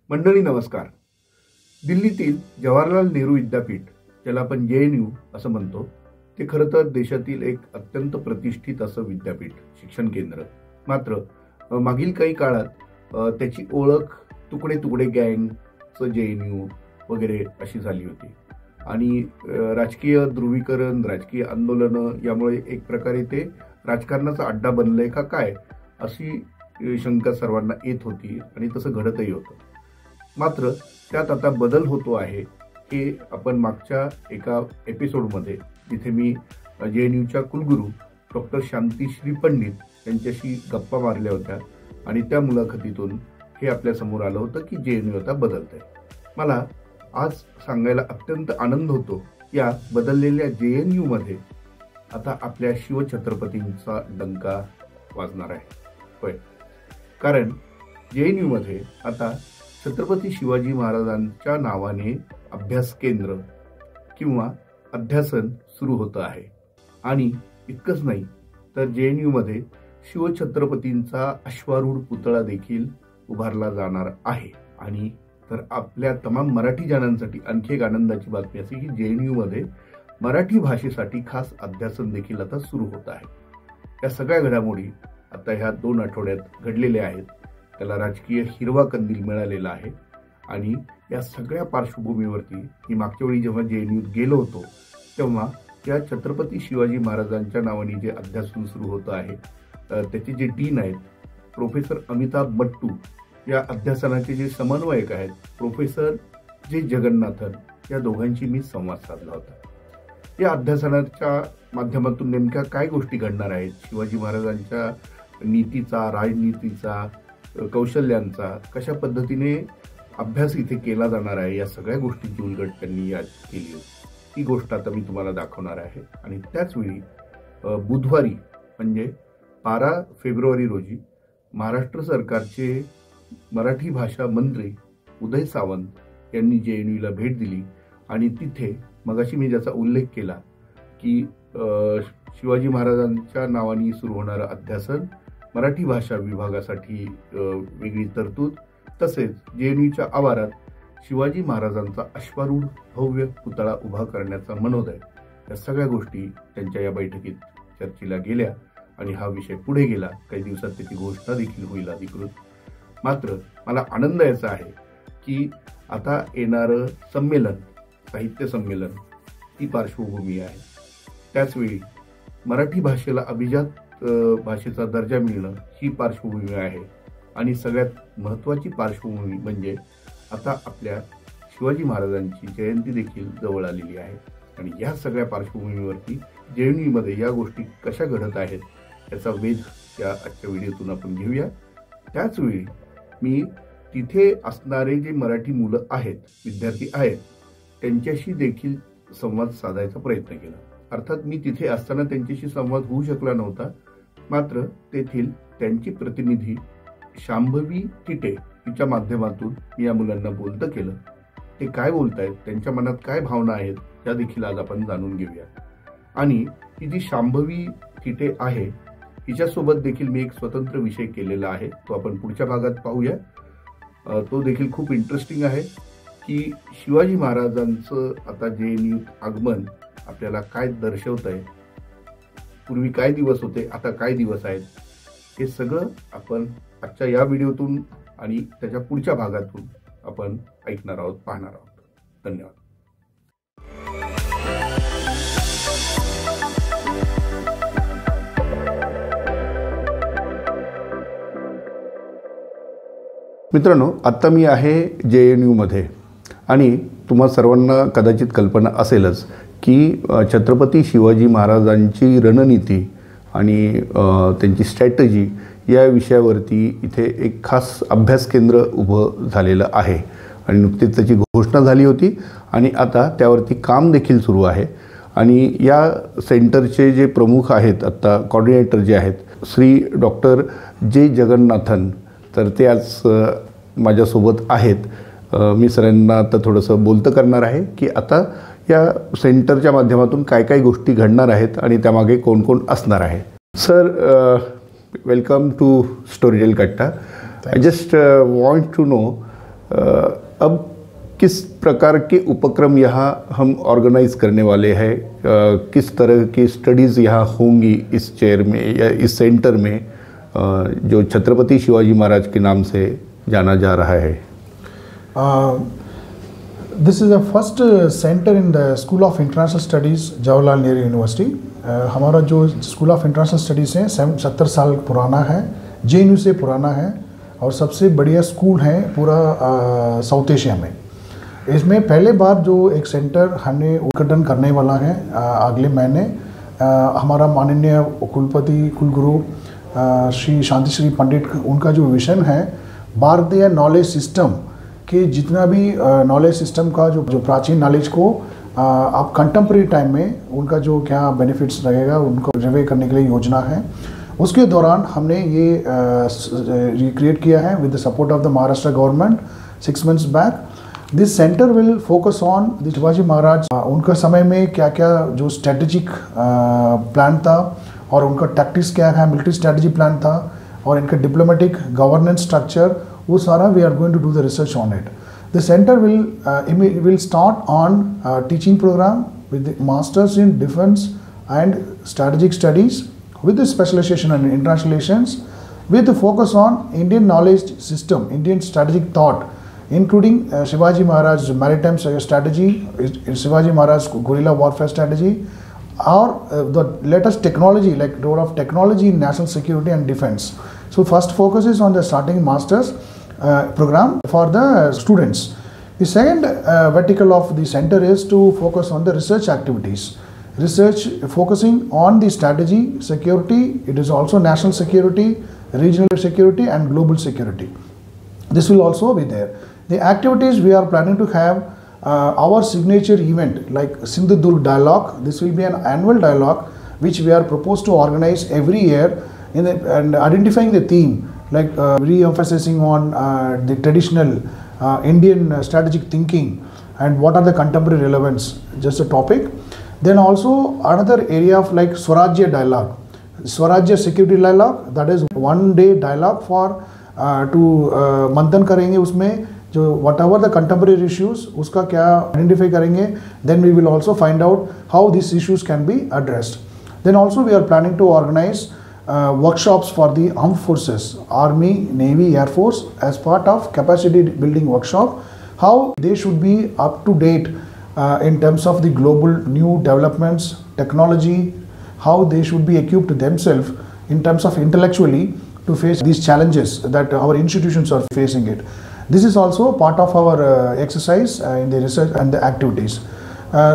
मंडळी नमस्कार. दिल्लीतील जवाहरलाल नेहरू विद्यापीठ, ज्याला आपण JNU असं म्हणतो, ते खरं तर देशातील एक अत्यंत प्रतिष्ठित असं विद्यापीठ, शिक्षण केंद्र. मात्र मागील काही काळात त्याची ओळख तुकडे तुकडे गँगचं JNU वगैरे अशी झाली होती आणि राजकीय ध्रुवीकरण, राजकीय आंदोलनं यामुळे एक प्रकारे ते राजकारणाचा अड्डा बनलंय का काय अशी शंका सर्वांना येत होती आणि तसं घडतही होतं. मात्र त्यात आता बदल होतो आहे हे आपण मागच्या एका एपिसोडमध्ये, जिथे मी JNUच्या कुलगुरू डॉक्टर शांतीश्री पंडित यांच्याशी गप्पा मारल्या होत्या आणि त्या मुलाखतीतून हे आपल्या समोर आलं होतं की JNU आता बदलत आहे. मला आज सांगायला अत्यंत आनंद होतो, या बदललेल्या JNU मध्ये आता आपल्या शिवछत्रपतींचा डंका वाजणार आहे. होय, कारण JNU मध्ये आता छत्रपती शिवाजी महाराजांच्या नावाने अभ्यास केंद्र किंवा अध्यासन सुरू होतं आहे. आणि इतकंच नाही तर JNU मध्ये शिवछत्रपतींचा अश्वारूढ पुतळा देखील उभारला जाणार आहे. आणि तर आपल्या तमाम मराठी जनांसाठी आणखी एक आनंदाची बातमी अशी की JNU मध्ये मराठी भाषेसाठी खास अध्यासन देखील आता सुरू होत आहे. या सगळ्या घडामोडी आता ह्या 2 आठवड्यात घडलेल्या आहेत. त्याला राजकीय हिरवा कंदील मिळालेला आहे आणि या सगळ्या पार्श्वभूमीवरती मी मागच्या वेळी जेव्हा JNUत गेलो होतो तेव्हा या छत्रपती शिवाजी महाराजांच्या नावाने जे अध्यासन सुरू होतं आहे त्याचे जे डीन आहेत प्रोफेसर अमिताभ बट्टू, या अध्यासनाचे जे समन्वयक आहेत प्रोफेसर जे जगन्नाथन, या दोघांशी मी संवाद साधला होता. या अध्यासनाच्या माध्यमातून नेमक्या काय गोष्टी घडणार आहेत, शिवाजी महाराजांच्या नीतीचा, राजनीतीचा, कौशल्यांचा कशा पद्धतीने अभ्यास इथे केला जाणार आहे, या सगळ्या गोष्टींची उलगडत त्यांनी आज केली होती. ही गोष्ट आता मी तुम्हाला दाखवणार आहे. आणि त्याचवेळी बुधवारी म्हणजे 12 फेब्रुवारी रोजी महाराष्ट्र सरकारचे मराठी भाषा मंत्री उदय सामंत यांनी JNUला भेट दिली आणि तिथे मगाशी मी ज्याचा उल्लेख केला की शिवाजी महाराजांच्या नावाने सुरू होणारं अध्यासन, मराठी भाषा विभागासाठी वेगळी तरतूद, तसेच JNUच्या आवारात शिवाजी महाराजांचा अश्वारूढ भव्य पुतळा उभा करण्याचा मनोदय, या सगळ्या गोष्टी त्यांच्या या बैठकीत चर्चेला गेल्या आणि हा विषय पुढे गेला. काही दिवसात त्याची घोषणा देखील होईल अधिकृत. मात्र मला आनंद याचा आहे की आता येणारं संमेलन, साहित्य संमेलन, ही पार्श्वभूमी आहे. त्याचवेळी मराठी भाषेला अभिजात भाषेचा दर्जा मिळणं ही पार्श्वभूमी आहे. आणि सगळ्यात महत्त्वाची पार्श्वभूमी म्हणजे आता आपल्या शिवाजी महाराजांची जयंती देखील जवळ आलेली आहे. आणि या सगळ्या पार्श्वभूमीवरती JNU मध्ये या गोष्टी कशा घडत आहेत याचा वेध या आजच्या व्हिडिओतून आपण घेऊया. त्याचवेळी मी तिथे असणारे जे मराठी मुलं आहेत, विद्यार्थी आहेत, त्यांच्याशी देखील संवाद साधायचा प्रयत्न केला. अर्थात मी तिथे असताना त्यांच्याशी संवाद होऊ शकला नव्हता. मात्र तेथील त्यांची प्रतिनिधी शांभवी टिटे हिच्या माध्यमातून मी या मुलांना बोलतं केलं. ते काय बोलतायत, त्यांच्या मनात काय भावना आहेत, या देखील आज आपण जाणून घेऊया. आणि ही जी शांभवी टिटे आहे हिच्यासोबत देखील मी एक स्वतंत्र विषय केलेला आहे, तो आपण पुढच्या भागात पाहूया. तो देखील खूप इंटरेस्टिंग आहे की शिवाजी महाराजांचं आता JNU आगमन आपल्याला काय दर्शवत आहे, पूर्वी काय दिवस होते, आता काय दिवस आहेत, हे सगळं आपण आजच्या या व्हिडिओतून आणि त्याच्या पुढच्या भागातून आपण ऐकणार आहोत, पाहणार आहोत. धन्यवाद. मित्रांनो, आता मी आहे JNU मध्ये आणि तुम्हा सर्वांना कदाचित कल्पना असेलच की छत्रपती शिवाजी महाराजांची रणनीती आणि त्यांची स्ट्रॅटजी या विषयावरती इथे एक खास अभ्यास केंद्र उभं झालेलं आहे. आणि नुकतीच त्याची घोषणा झाली होती आणि आता त्यावरती काम देखील सुरू आहे. आणि या सेंटरचे जे प्रमुख आहेत, आत्ता कॉर्डिनेटर जे आहेत, श्री डॉक्टर जे जगन्नाथन, तर ते आज माझ्यासोबत आहेत. मी सरांना आता थोडंसं बोलतं करणार आहे की आता या सेंटरच्या माध्यमातून काय काय गोष्टी घडणार आहेत आणि त्यामागे कोण कोण असणार आहे. सर, वेलकम टू स्टोरीटेल कट्टा. I just want to know अब किस प्रकार के उपक्रम यहाँ हम ऑर्गेनाइज करने वाले हैं, किस तरह की स्टडीज़ यहाँ होंगी इस चेयर में या इस सेंटर में जो छत्रपति शिवाजी महाराज के नाम से जाना जा रहा है? This is the first centre in the school of international studies Jawaharlal Nehru university. हमारा जो स्कूल ऑफ इंटरनेशनल स्टडीज़ है 70 साल पुराना है, JNU से पुराना है और सबसे बढ़िया स्कूल है पूरा साउथ एशिया में। इसमें पहले बार जो एक सेंटर हमने उद्घाटन करने वाला है अगले महीने। हमारा माननीय कुलपति कुलगुरु श्री शांति श्री पंडित, उनका जो विजन है भारतीय नॉलेज सिस्टम के जितना भी नॉलेज सिस्टम का जो प्राचीन नॉलेज को आप कंटेम्प्रेरी टाइम में उनका जो क्या बेनिफिट्स रहेगा उनको रिवे करने के लिए योजना है। उसके दौरान हमने ये रिक्रिएट किया है विद the support of the Maharashtra government 6 months back. This centre will focus on the Shivaji Maharaj, उनका समय में क्या क्या जो स्ट्रेटेजिक प्लान था और उनका टैक्टिक्स क्या है, मिलिट्री स्ट्रेटजी प्लान था और इनका डिप्लोमेटिक गवर्नेंस स्ट्रक्चर, वो सारा we are going to do the research on it. The centre will start on teaching programme with masters in defence and strategic studies with the specialization in international relations, with the focus on Indian knowledge system, Indian strategic thought, including Shivaji Maharaj's maritime strategy, Shivaji Maharaj's guerrilla warfare strategy, or the latest technology like role of technology in national security and defense. So first focus is on the starting masters program for the students. The second vertical of the center is to focus on the research activities. Research focusing on the strategy, security, it is also national security, regional security and global security. This will also be there. The activities we are planning to have our signature event like Sindhudurg Dialogue. This will be an annual dialogue which we are proposed to organize every year and identifying the theme like re-emphasizing on the traditional Indian strategic thinking and what are the contemporary relevance, just a topic. Then also another area of like Swarajya dialogue, Swarajya security dialogue, that is 1 day dialogue for to मंथन करेंगे उसमें जो whatever the contemporary issues उसका क्या identify करेंगे, then we will also find out how these issues can be addressed. Then also we are planning to organize workshops for the armed forces, Army, Navy, Air Force as part of capacity building workshop, how they should be up to date in terms of the global new developments, technology, how they should be equipped themselves in terms of intellectually to face these challenges that our institutions are facing it. This is also part of our exercise in the research and the activities.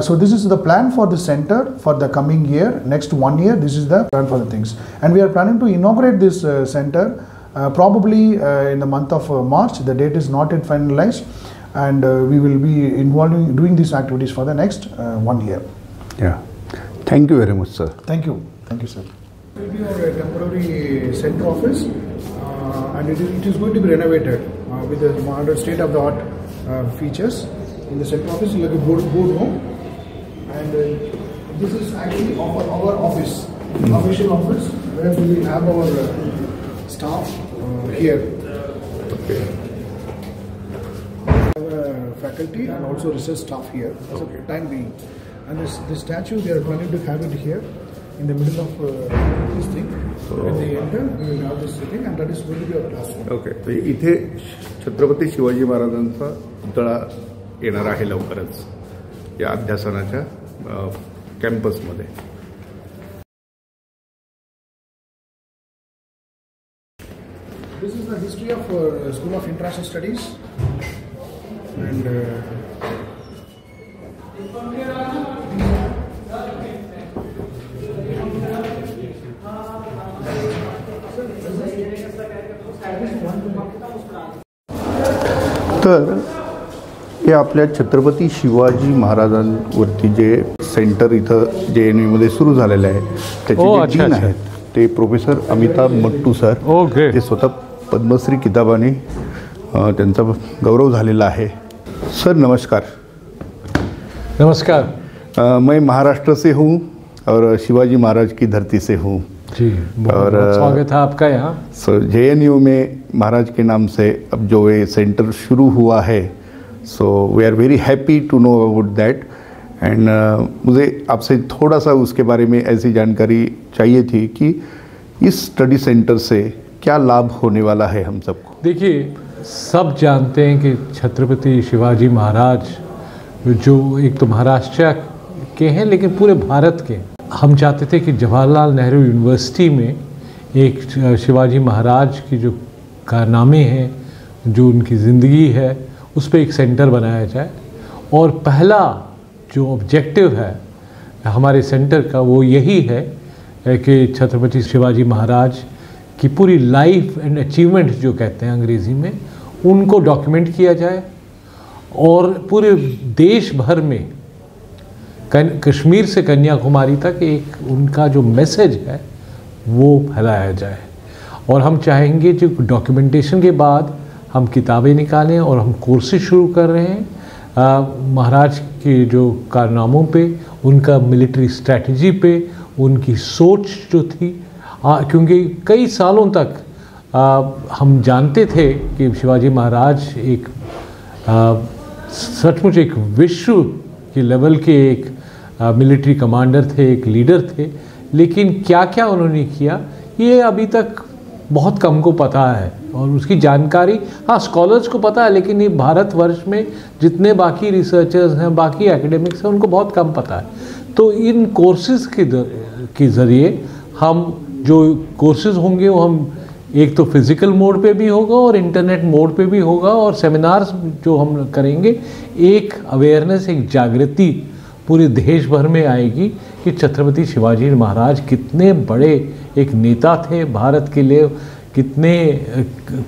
So this is the plan for the center for the coming year, next 1 year, this is the plan for the things. And we are planning to inaugurate this center probably in the month of March. The date is not yet finalized. And we will be doing these activities for the next 1 year. Yeah. Thank you very much, sir. Thank you. Thank you, sir. It will be our temporary center office and it is going to be renovated with the modern state-of-the-art features. In the center office, like a boardroom, and this is actually our office, official office, where we will have our staff here. Okay. Faculty and also research staff here as a time being, and this statue we are planning to have it here in the middle of this thing. When they enter, we will have this thing, and that is going to be our classroom. Okay. तो इथे छत्रपती शिवाजी महाराजांचा पुतळा येणार आहे लवकरच या अध्यासनाच्या कॅम्पसमध्ये. This is the history of School of International Studies. And तर हे आपल्या छत्रपती शिवाजी महाराजांवरती जे सेंटर इथं JNUमध्ये सुरू झालेलं आहे त्याचे जे डीन आहेत ते प्रोफेसर अमिताभ मट्टू सर. ते स्वतः पद्मश्री किताबाने त्यांचा गौरव झालेला आहे. सर नमस्कार. नमस्कार. मैं महाराष्ट्र से हूँ और शिवाजी महाराज की धरती से हूँ. जी, बहुत बहुत स्वागत है आपका यहाँ। सो JNU में महाराज के नाम से अब जो ये सेंटर शुरू हुआ है, so we are very happy to know about that. And मुझे आपसे थोड़ा सा उसके बारे में ऐसी जानकारी चाहिए थी कि इस स्टडी सेंटर से क्या लाभ होने वाला है हम सबको। देखिए, सब जानते हैं कि छत्रपति शिवाजी महाराज जो एक तो महाराष्ट्र के हैं लेकिन पूरे भारत के, हम चाहते थे कि जवाहरलाल नेहरू यूनिवर्सिटी में एक शिवाजी महाराज की जो कारनामे हैं, जो उनकी ज़िंदगी है, उस पर एक सेंटर बनाया जाए। और पहला जो ऑब्जेक्टिव है हमारे सेंटर का वो यही है कि छत्रपति शिवाजी महाराज की पूरी लाइफ एंड अचीवमेंट जो कहते हैं अंग्रेज़ी में, उनको डॉक्यूमेंट किया जाए और पूरे देश भर में कश्मीर से कन्याकुमारी तक एक उनका जो मैसेज है वो फैलाया जाए। और हम चाहेंगे जो डॉक्यूमेंटेशन के बाद हम किताबें निकालें और हम कोर्सेज शुरू कर रहे हैं महाराज के जो कारनामों पे, उनका मिलिट्री स्ट्रैटेजी पे, उनकी सोच जो थी, क्योंकि कई सालों तक हम जानते थे कि शिवाजी महाराज एक सचमुच एक विश्व के लेवल के एक मिलिट्री कमांडर थे, एक लीडर थे, लेकिन क्या क्या उन्होंने किया ये अभी तक बहुत कम को पता है। और उसकी जानकारी स्कॉलर्स को पता है, लेकिन ये भारतवर्ष में जितने बाकी रिसर्चर्स हैं, बाकी एकेडमिक्स हैं, उनको बहुत कम पता है। तो इन कोर्सेज़ के ज़रिए हम जो कोर्सेज़ होंगे वो हम एक तो फिज़िकल मोड पे भी होगा और इंटरनेट मोड पे भी होगा, और सेमिनार्स जो हम करेंगे, एक अवेयरनेस, एक जागृति पूरे देश भर में आएगी कि छत्रपति शिवाजी महाराज कितने बड़े एक नेता थे भारत के लिए, कितने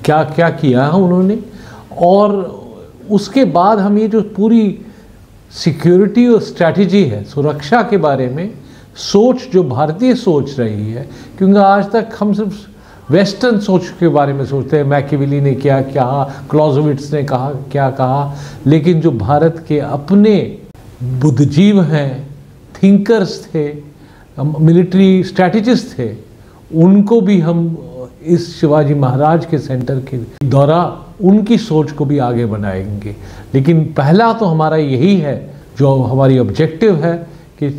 क्या क्या किया है उन्होंने। और उसके बाद हम ये जो पूरी सिक्योरिटी और स्ट्रैटेजी है, सुरक्षा के बारे में सोच जो भारतीय सोच रही है, क्योंकि आज तक हम सिर्फ वेस्टर्न सोच के बारे में सोचते हैं, मैकियावेली ने क्या कहा, क्लॉज़विट्ज़ ने कहा क्या कहा, लेकिन जो भारत के अपने बुद्धिजीव हैं, थिंकर्स थे, मिलिट्री स्ट्रैटेजिस्ट थे, उनको भी हम इस शिवाजी महाराज के सेंटर के द्वारा उनकी सोच को भी आगे बढ़ाएंगे। लेकिन पहला तो हमारा यही है, जो हमारी ऑब्जेक्टिव है कि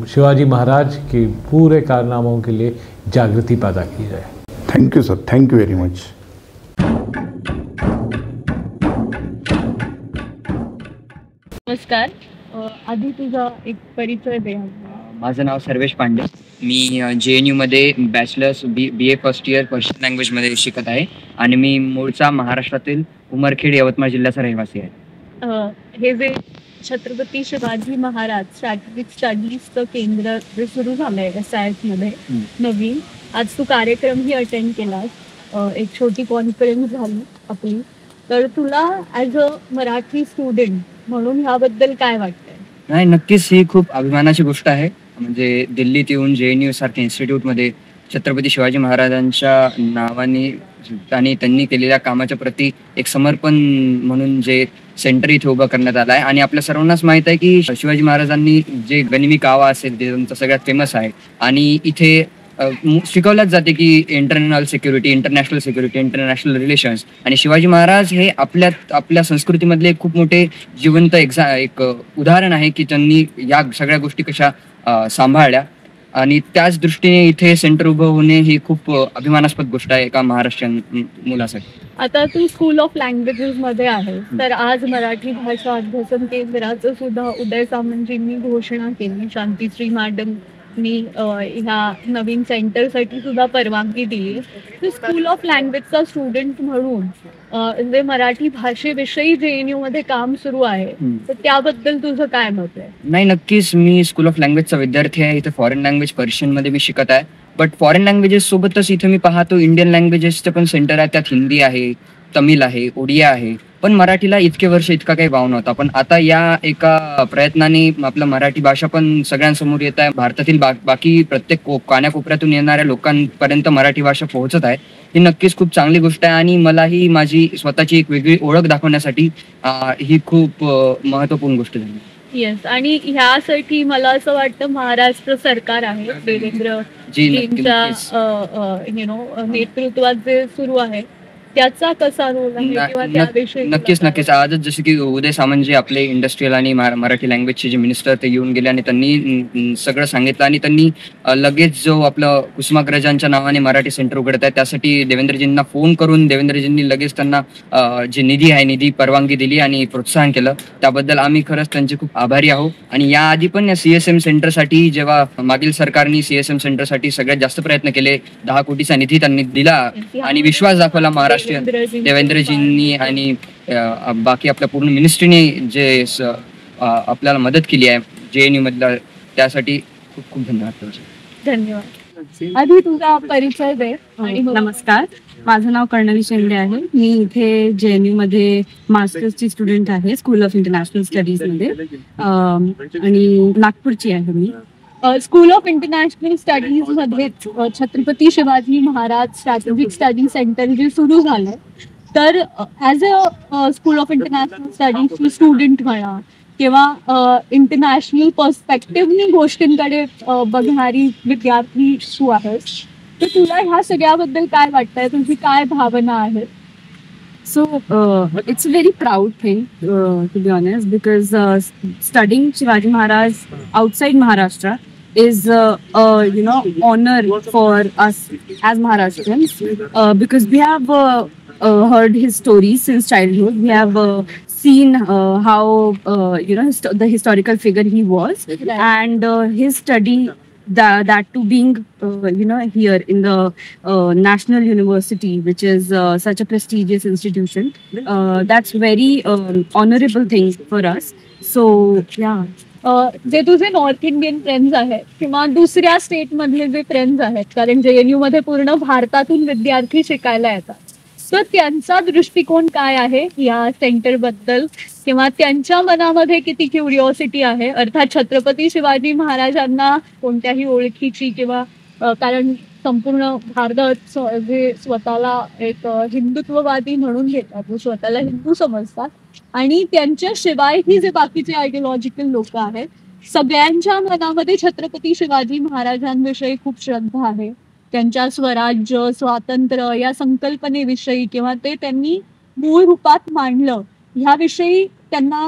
शिवाजी महाराज के पूरे कारनामों के लिए जागृति पैदा की जाए। Thank you sir, thank you very much. नमस्कार, आधी तुझा एक परिचय दे. माझं नाव सर्वेश पांडे. मी JNU मध्ये bachelors BA first year Persian लँग्वेजमध्ये शिकत आहे आणि मी मूळचा महाराष्ट्रातील उमरखेड यवतमाळ जिल्ह्याचा रहिवासी आहे. हे जे छत्रपती शिवाजी महाराज स्ट्रॅटेजिक स्टडीजचं केंद्र जे सुरू झालंय SIS मध्ये नवीन, आज तू कार्यक्रमही अटेंड केलास, एक छोटी कॉन्फरन्स झाली आपली, तर तुला ॲज अ मराठी स्टुडंट म्हणून ह्याबद्दल काय वाटतंय? नाही, नक्कीच ही खूप अभिमानाची गोष्ट आहे. म्हणजे दिल्लीत येऊन JNU सारख्या इन्स्टिट्यूटमध्ये छत्रपती शिवाजी महाराजांच्या नावाने आणि त्यांनी केलेल्या कामाच्या प्रती एक समर्पण म्हणून जे सेंटर इथे उभं करण्यात आलं आहे. आणि आपल्या सर्वांनाच माहीत आहे की शिवाजी महाराजांनी जे गनिमी कावा असेल ते त्यांचा सगळ्यात फेमस आहे. आणि इथे शिकवल्याच जाते की internal security, international security, international relations. आणि शिवाजी महाराज हे आपल्या संस्कृतीमधले खूप मोठे जिवंत एक उदाहरण आहे की त्यांनी या सगळ्या गोष्टी कशा सांभाळल्या. आणि त्याच दृष्टीने इथे सेंटर उभं होणे ही खूप अभिमानास्पद गोष्ट आहे एका महाराष्ट्रीयन मुलासाठी. आता तू स्कूल ऑफ लँग्वेजेस मध्ये आहे, तर आज मराठी भाषा अभ्यासन केंद्राचं सुद्धा उदय सामंतजींनी घोषणा केली. शांतीश्री मॅडम मी ह्या नवीन सेंटरसाठी सुद्धा परवानगी दिली. तर स्कूल ऑफ लँग्वेजचा स्टुडंट म्हणून जे मराठी भाषेविषयी JNU मध्ये काम सुरू आहे, तर त्याबद्दल तुझं काय मत आहे? नाही, नक्कीच मी स्कूल ऑफ लँग्वेजचा विद्यार्थी आहे. इथे फॉरेन लँग्वेज पर्शियन मध्ये मी शिकत आहे. बट फॉरेन लँग्वेजेस सोबतच इथे मी पाहतो इंडियन लँग्वेजेसचं पण सेंटर आहे. त्यात हिंदी आहे, तमिळ आहे, ओडिया आहे. पण मराठीला इतके वर्ष इतका काही वाव नव्हता. पण आता या एका प्रयत्नाने आपलं मराठी भाषा पण सगळ्यांसमोर येत आहे. भारतातील बाकी प्रत्येक कानाकोपऱ्यातून येणाऱ्या लोकांपर्यंत मराठी भाषा पोहोचत आहे. ही नक्कीच खूप चांगली गोष्ट आहे. आणि मलाही माझी स्वतःची एक वेगळी ओळख दाखवण्यासाठी ही खूप महत्त्वपूर्ण गोष्ट झाली. येस, आणि ह्यासाठी मला असं वाटतं महाराष्ट्र सरकार आहे देवेंद्र जी जींच्या नेतृत्वात जे सुरू आहे त्याचा कसा रोल आहे किंवा त्याविषयी नक्कीच नक्कीच. आजच जसे की उदय सामंत जे आपले इंडस्ट्रियल आणि मराठी लँग्वेजचे जे मिनिस्टर ते येऊन गेले आणि त्यांनी सगळं सांगितलं आणि त्यांनी लगेच जो आपलं कुसुमाग्रजांच्या नावाने मराठी सेंटर उघडत आहे त्यासाठी देवेंद्रजींना फोन करून देवेंद्रजींनी लगेच त्यांना जे निधी आहे निधी परवानगी दिली आणि प्रोत्साहन केलं. त्याबद्दल आम्ही खरंच त्यांचे खूप आभारी आहोत. आणि याआधी पण या CSM सेंटरसाठी जेव्हा मागील सरकारने CSM सेंटरसाठी सगळ्यात जास्त प्रयत्न केले, 10 कोटीचा निधी त्यांनी दिला आणि विश्वास दाखवला महाराष्ट्र देवेंद्रजींनी आणि बाकी आपल्या पूर्ण मिनिस्ट्रीने जे आपल्याला मदत केली आहे JNU मधल्या, त्यासाठी खूप खूप धन्यवाद. धन्यवाद. आधी तुझा परिचय दे. नमस्कार, माझं नाव कर्णवी शेंडे आहे. मी इथे JNU मध्ये मास्टर्सची स्टुडंट आहे, स्कूल ऑफ इंटरनॅशनल स्टडीज मध्ये, आणि नागपूरची आहे मी. स्कूल ऑफ इंटरनॅशनल स्टडीज मध्ये Chhatrapati Shivaji Maharaj strategic study centre जे सुरू झालंय, तर as a school of international स्टडीजची स्टुडंट म्हणा किंवा इंटरनॅशनल पर्स्पेक्टिव्हनी गोष्टींकडे बघणारी विद्यार्थी तू आहेस, तर तुला ह्या सगळ्याबद्दल काय वाटतंय, तुझी काय भावना आहे? So it's a very proud thing, to be honest, because studying Shivaji Maharaj outside Maharashtra is honor for us as Maharashtrians, because we have heard his stories since childhood. We have seen how the historical figure he was, and his study. That to being here in the National University, which is such a prestigious institution, that's very honorable thing for us. So yeah. जे तुझे north Indian friends आहेत किंवा दुसऱ्या state मधले जे friends आहेत, कारण JNU मध्ये पूर्ण भारतातून विद्यार्थी शिकायला येतात, तर त्यांचा दृष्टिकोन काय आहे या सेंटर बद्दल, किंवा त्यांच्या मनामध्ये किती क्युरिओसिटी आहे? अर्थात छत्रपती शिवाजी महाराजांना कोणत्याही ओळखीची किंवा कारण संपूर्ण भारत जे स्वतःला एक हिंदुत्ववादी म्हणून घेतात, जो स्वतःला हिंदू समजतात, आणि त्यांच्याशिवायही जे बाकीचे आयडिओलॉजिकल लोक आहेत, सगळ्यांच्या मनामध्ये छत्रपती शिवाजी महाराजांविषयी खूप श्रद्धा आहे. त्यांच्या स्वराज्य स्वातंत्र्य या संकल्पनेविषयी किंवा ते त्यांनी मूळ रूपात मांडलं ह्याविषयी त्यांना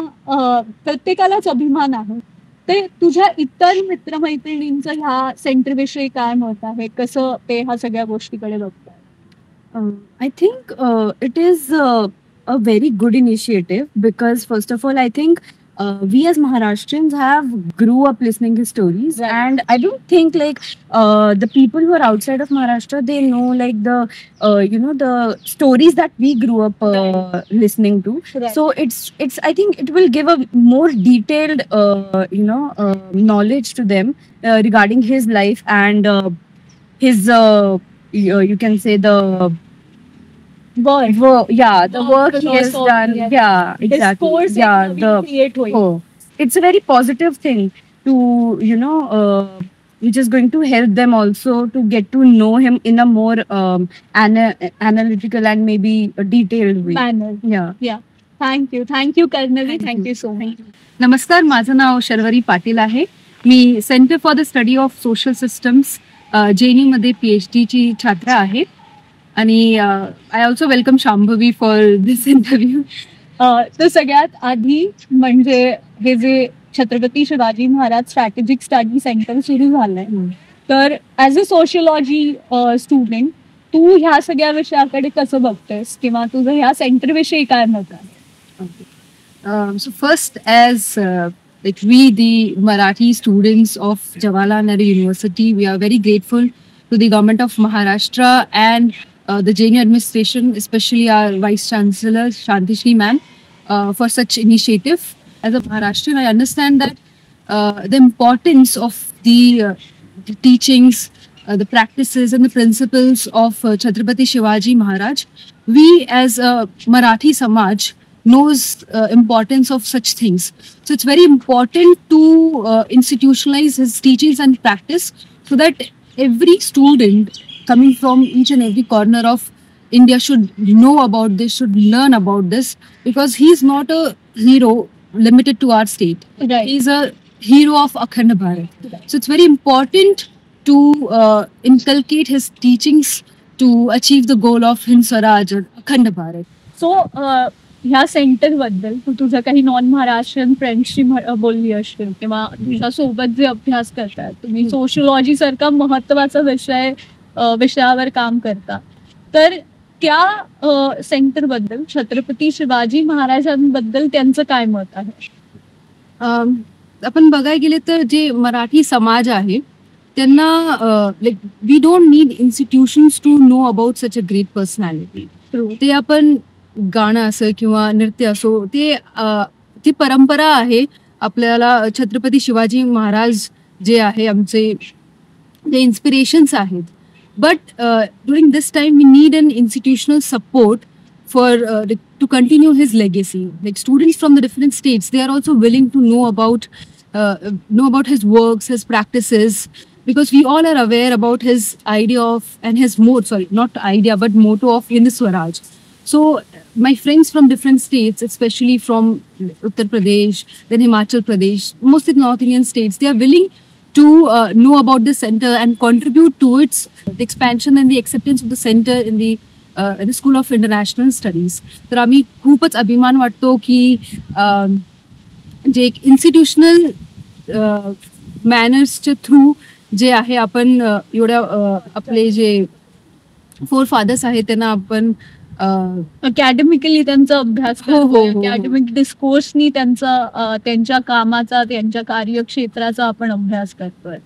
प्रत्येकालाच अभिमान आहे. ते तुझ्या इतर मित्रमैत्रिणींचं ह्या सेंटरविषयी काय मत आहे, कसं ते ह्या सगळ्या गोष्टीकडे बघतात? I think it is a very good initiative, because first of all, I think we as Maharashtrians have grew up listening his stories, Right. and I don't think like the people who are outside of Maharashtra, they know like the the stories that we grew up listening to. Right. So it's I think it will give a more detailed knowledge to them regarding his life and his you can say the work he has done. Yeah, exactly. It's a very positive thing to which is going to help them also to get to know him in a more analytical and maybe a detailed way. Yeah. Thank you कर्णवी. Thank you so much. नमस्कार, माझं नाव शर्वरी पाटील आहे. मी centre for the study of social systems JNU मध्ये PhD ची छात्र आहे, आणि I also welcome Shambhavi for this interview. तर सगळ्यात आधी म्हणजे हे जे Chhatrapati Shivaji Maharaj strategic study centre सुरू झालंय, तर ॲज अ सोशियोलॉजी स्टुडंट तू ह्या सगळ्या विषयाकडे कसं बघतेस, किंवा तुझं ह्या सेंटर विषयी काय मत आहे? So first, as like we, the Marathi students of Jawaharlal Nehru University, we are very grateful to the government of Maharashtra and the JNU administration, especially our Vice Chancellor Shanti Shri ma'am, for such initiative. As a Maharashtrian, I understand that the importance of the teachings, the practices and the principles of Chhatrapati Shivaji Maharaj. We as a Marathi Samaj knows importance of such things. So it's very important to institutionalize his teachings and practice, so that every student coming from each and every corner of India should know about this, should learn about this, because he is not a hero limited to our state. Right. He's a hero of Akhand Bharat. So it's very important to inculcate his teachings to achieve the goal of Hind Swaraj or Akhand Bharat. So ह्या centre बद्दल तू तुझं काही non Maharashtrian फ्रेंड्सशी बोलली असशील किंवा तुझ्या सोबत जे अभ्यास करतात, तुम्ही सोशिओलॉजी सारखा महत्वाचा विषयावर काम करता, तर त्या सेंटर बद्दल छत्रपती शिवाजी महाराजांबद्दल त्यांचं काय मत आहे? आपण बघायला गेले तर जे मराठी समाज आहे त्यांना like we don't need institutions to know about such a great personality. ते आपण गाणं असो किंवा नृत्य असो, ती परंपरा आहे. आपल्याला छत्रपती शिवाजी महाराज जे आहे आमचे जे इन्स्पिरेशन्स आहेत. But during this time we need an institutional support for to continue his legacy. Like students from the different states, they are also willing to know about his works, his practices, because we all are aware about his idea of and his not idea but motto of Hind Swaraj. So my friends from different states, especially from Uttar Pradesh, then Himachal Pradesh, mostly North Indian states, they are willing to know about this center and contribute to its the expansion and the acceptance of the center in the school of international studies. तर आम्ही खूपच अभिमान वाटतो की जे एक institutional मॅनर्सच्या through जे आहे आपण एवढ्या आपले जे फोर फादर्स आहेत त्यांना आपण अकॅडमिकली त्यांचा अभ्यास करतोय, अकॅडमिक डिस्कोर्सनी त्यांचा त्यांच्या कामाचा त्यांच्या कार्यक्षेत्राचा आपण अभ्यास करतोय.